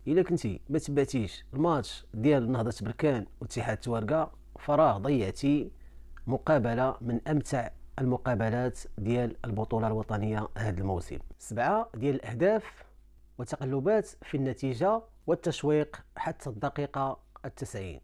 الا كنتي ما تبعتيش الماتش ديال نهضة بركان واتحاد توارقة فراه ضيعتي مقابلة من امتع المقابلات ديال البطولة الوطنية هذا الموسم. 7 ديال الاهداف وتقلبات في النتيجة والتشويق حتى الدقيقة 90.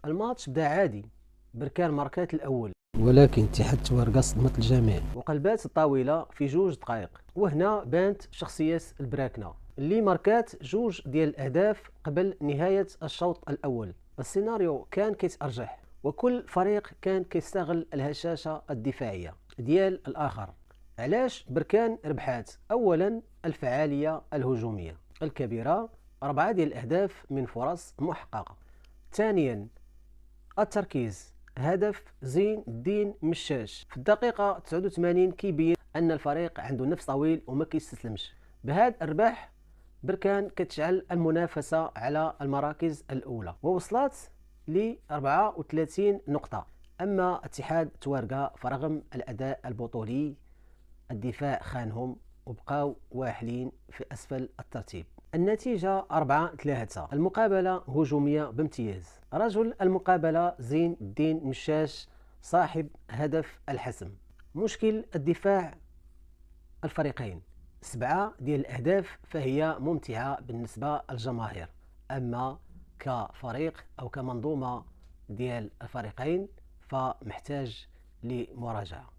الماتش بدا عادي، بركان ماركات الاول، ولكن اتحاد توارقة صدمت الجميع وقلبات الطاولة في 2 دقائق. وهنا بانت شخصية البراكنة اللي ماركات 2 ديال الأهداف قبل نهاية الشوط الأول. السيناريو كان كيتأرجح وكل فريق كان كيستغل الهشاشة الدفاعية ديال الآخر. علاش بركان ربحات؟ أولا الفعالية الهجومية الكبيرة، 4 ديال الأهداف من فرص محققة. ثانيا التركيز، هدف زين الدين مشاش في الدقيقة 89 كيبين أن الفريق عنده نفس طويل وما كيستسلمش. بهذا الربح بركان كتشعل المنافسة على المراكز الأولى ووصلت ل 34 نقطة. أما اتحاد توارقة فرغم الأداء البطولي الدفاع خانهم وبقاو واحلين في أسفل الترتيب. النتيجة 4-3. المقابلة هجومية بامتياز، رجل المقابلة زين الدين مشاش صاحب هدف الحسم. مشكل الدفاع الفريقين، 7 ديال الأهداف فهي ممتعة بالنسبة للجماهير، أما كفريق أو كمنظومة ديال الفريقين فمحتاج لمراجعة.